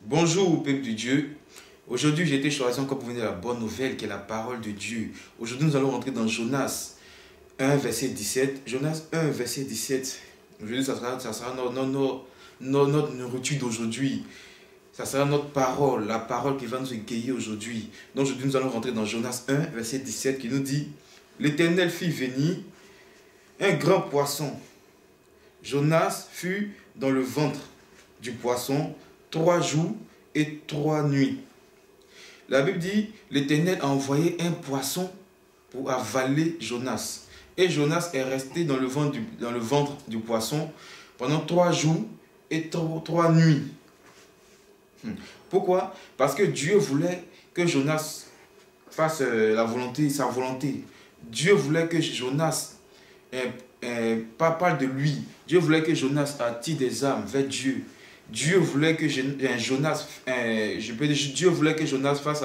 Bonjour, peuple de Dieu. Aujourd'hui, j'ai été choisi encore pour venir à la bonne nouvelle qui est la parole de Dieu. Aujourd'hui, nous allons rentrer dans Jonas 1, verset 17. Jonas 1, verset 17. Aujourd'hui, ça sera notre nourriture d'aujourd'hui. Ça sera notre parole, la parole qui va nous égayer aujourd'hui. Donc aujourd'hui, nous allons rentrer dans Jonas 1, verset 17 qui nous dit: L'Éternel fit venir un grand poisson. Jonas fut dans le ventre du poisson 3 jours et 3 nuits. La Bible dit, l'Éternel a envoyé un poisson pour avaler Jonas. Et Jonas est resté dans le ventre du poisson pendant 3 jours et 3 nuits. Pourquoi? Parce que Dieu voulait que Jonas fasse sa volonté. Dieu voulait que Jonas parle de lui. Dieu voulait que Jonas attire des âmes vers Dieu. Dieu voulait que Jonas fasse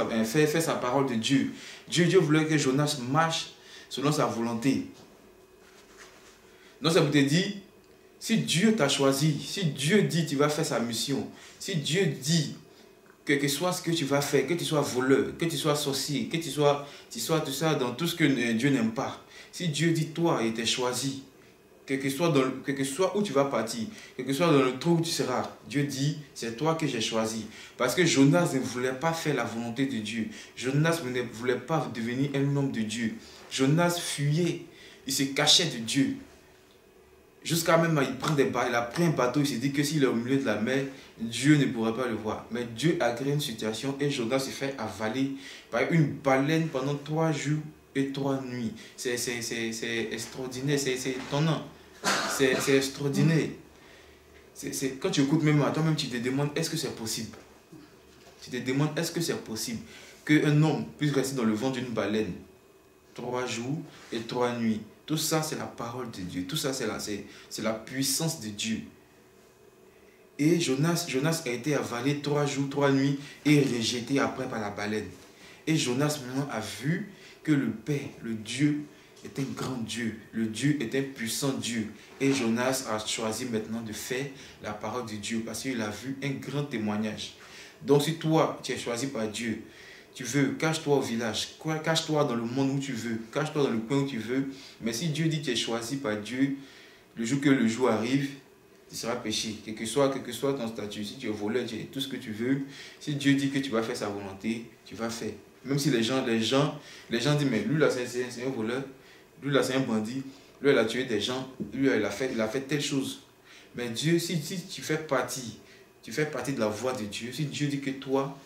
sa parole de Dieu. Dieu voulait que Jonas marche selon sa volonté. Donc ça vous te dit, si Dieu t'a choisi, si Dieu dit tu vas faire sa mission, si Dieu dit que soit ce que tu vas faire, que tu sois voleur, que tu sois sorcier, que tu sois tout ça dans tout ce que Dieu n'aime pas, si Dieu dit toi il t'a choisi, quel que soit où tu vas partir, quel que soit dans le trou où tu seras, Dieu dit, c'est toi que j'ai choisi. Parce que Jonas ne voulait pas faire la volonté de Dieu. Jonas ne voulait pas devenir un homme de Dieu. Jonas fuyait, il se cachait de Dieu. Jusqu'à même, il a pris un bateau, il s'est dit que s'il est au milieu de la mer, Dieu ne pourrait pas le voir. Mais Dieu a créé une situation et Jonas s'est fait avaler par une baleine pendant 3 jours et 3 nuits. C'est extraordinaire, c'est étonnant. C'est extraordinaire. Quand tu écoutes même à toi-même, tu te demandes est-ce que c'est possible? Tu te demandes est-ce que c'est possible qu'un homme puisse rester dans le ventre d'une baleine 3 jours et 3 nuits. Tout ça, c'est la parole de Dieu. Tout ça, c'est la puissance de Dieu. Et Jonas a été avalé 3 jours, 3 nuits et rejeté après par la baleine. Et Jonas maintenant a vu que le Père, le Dieu, est un grand Dieu. Le Dieu est un puissant Dieu. Et Jonas a choisi maintenant de faire la parole de Dieu parce qu'il a vu un grand témoignage. Donc si toi, tu es choisi par Dieu, tu veux, cache-toi au village, cache-toi dans le monde où tu veux, cache-toi dans le coin où tu veux. Mais si Dieu dit que tu es choisi par Dieu, le jour que le jour arrive, tu seras péché. Quel que soit ton statut, si tu es voleur, tu es tout ce que tu veux. Si Dieu dit que tu vas faire sa volonté, tu vas faire. Même si les gens disent, mais lui là c'est un voleur, lui là c'est un bandit, lui il a tué des gens, lui il a fait telle chose. Mais Dieu, si tu fais partie de la voie de Dieu, si Dieu dit que toi,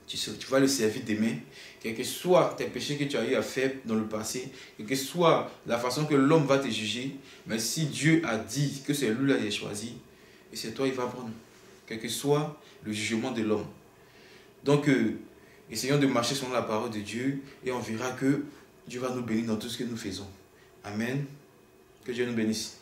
tu vas le servir demain, quel que soit tes péchés que tu as eu à faire dans le passé, quelle que soit la façon que l'homme va te juger, mais si Dieu a dit que c'est lui là qui est choisi, et c'est toi il va prendre, quel que soit le jugement de l'homme. Donc, essayons de marcher selon la parole de Dieu et on verra que Dieu va nous bénir dans tout ce que nous faisons. Amen. Que Dieu nous bénisse.